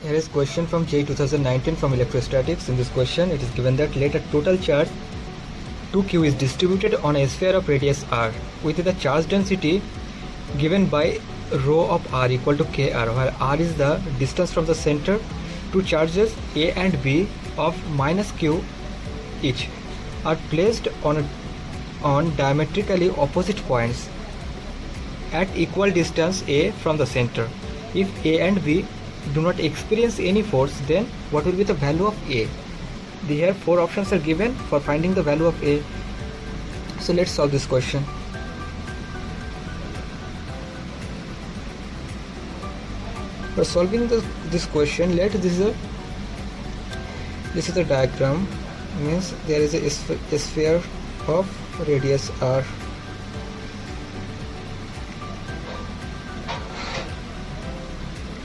Here is question from JEE 2019 from Electrostatics. In this question, it is given that let a total charge 2q is distributed on a sphere of radius r with the charge density given by rho of r equal to kr, where r is the distance from the center. Two charges A and B of minus q each are placed on diametrically opposite points at equal distance A from the center. If A and B do not experience any force, then what will be the value of A? Here four options are given for finding the value of A. So let's solve this question. For solving this question, this is a diagram. Means there is a sphere of radius r.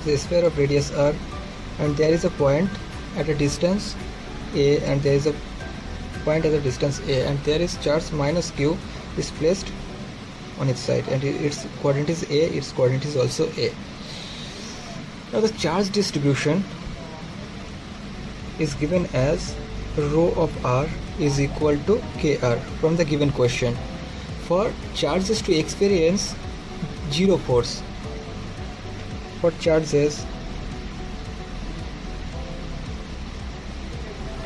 The sphere of radius r, and there is a point at a distance a, and there is a point at a distance a, and there is charge minus q is placed on its side, and its coordinate is a, its coordinate is also a. Now the charge distribution is given as rho of r is equal to kr from the given question. For charges to experience zero force, for charges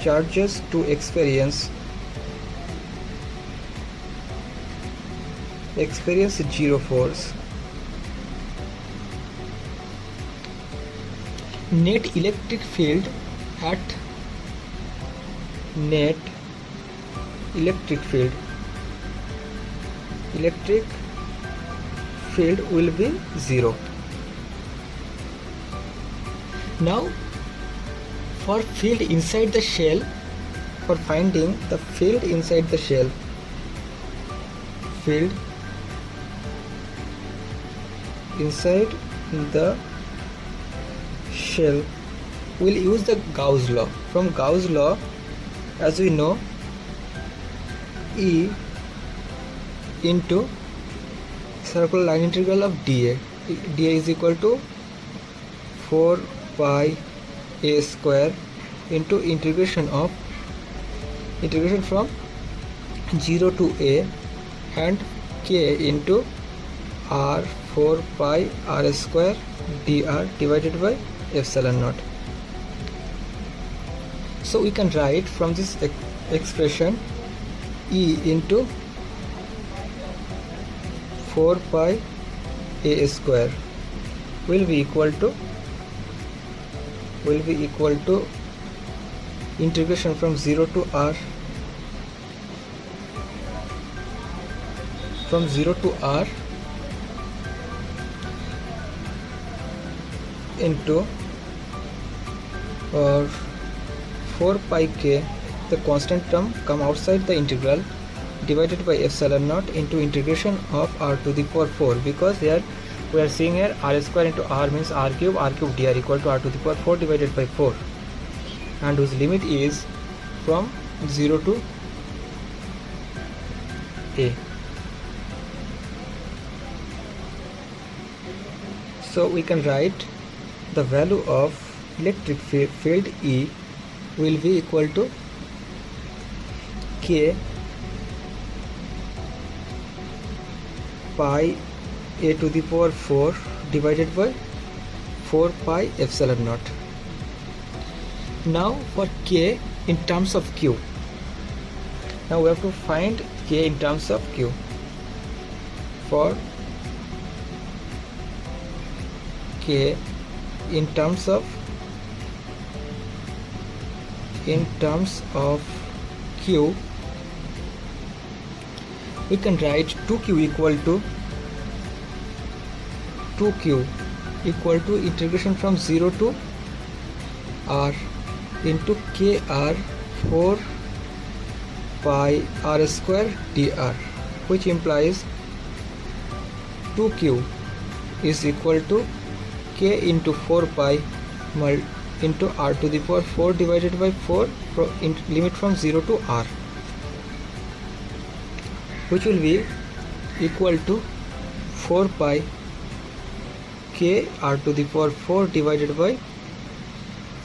to experience zero force, net electric field will be zero. Now for field inside the shell, for finding the field inside the shell, we'll use the Gauss law. From Gauss law, as we know, E into circular line integral of dA is equal to 4 pi a square into integration from 0 to a and k into r 4 pi r square dr divided by epsilon naught. So we can write from this expression E into 4 pi a square will be equal to integration from 0 to r into 4 pi k, the constant term come outside the integral, divided by epsilon naught into integration of r to the power 4, because here we are seeing here r square into r means r cube dr equal to r to the power 4 divided by 4, and whose limit is from 0 to a. So we can write the value of electric field E will be equal to k pi a to the power 4 divided by 4 pi epsilon naught. Now for k in terms of q, now we have to find k in terms of q. For k in terms of q, we can write 2q equal to integration from 0 to r into kr 4 pi r square dr, which implies 2q is equal to k into 4 pi into r to the power 4 divided by 4 limit from 0 to r, which will be equal to 4 pi k r to the power 4 divided by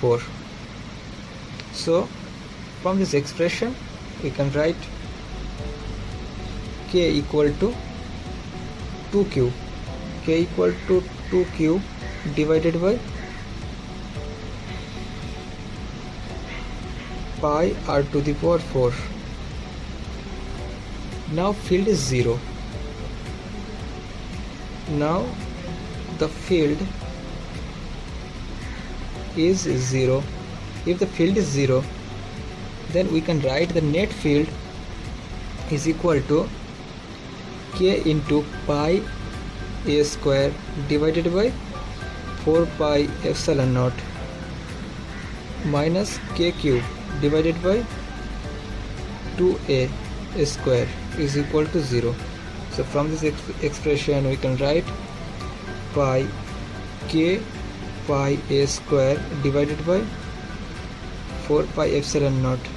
4. So from this expression we can write K equal to 2Q. K equal to 2Q divided by pi r to the power 4. Now field is 0. Now the field is 0. If the field is 0, then we can write the net field is equal to K into pi a square divided by 4 pi epsilon naught minus K cube divided by 2a square is equal to 0. So from this expression we can write pi K pi a square divided by 4 pi epsilon naught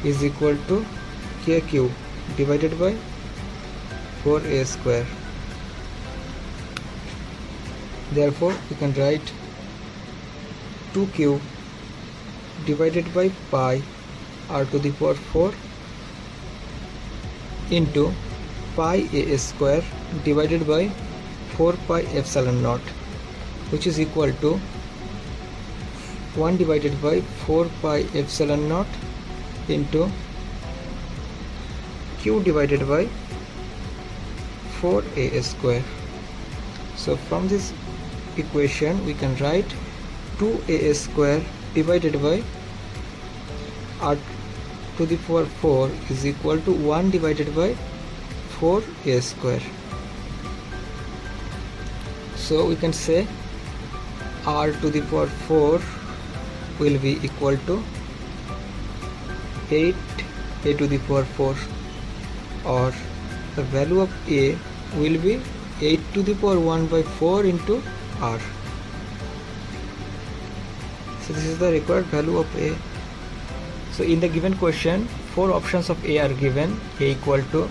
is equal to K cube divided by 4a square. Therefore we can write 2Q divided by pi r to the power 4 into pi a square divided by 4 pi epsilon naught, which is equal to 1 divided by 4 pi epsilon naught into q divided by 4a square. So from this equation we can write 2a square divided by r to the power 4 is equal to 1 divided by 4a square. So we can say r to the power 4 will be equal to 8a to the power 4, or the value of a will be 8 to the power 1 by 4 into r. So this is the required value of a. So in the given question 4 options of a are given. A equal to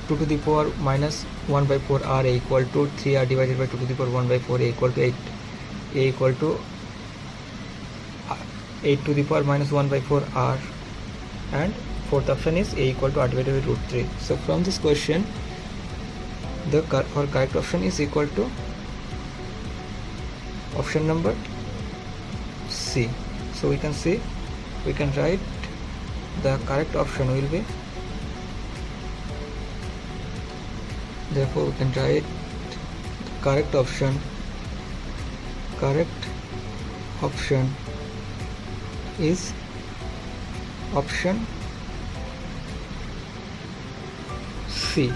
2 to the power minus 1 by 4 r, a equal to 3r divided by 2 to the power 1 by 4, a equal to 8, a equal to 8 to the power minus 1 by 4 r, and fourth option is a equal to r divided by root 3. So from this question the correct option is equal to option number C. So we can see, we can write the correct option will be, therefore we can write the correct option is option C.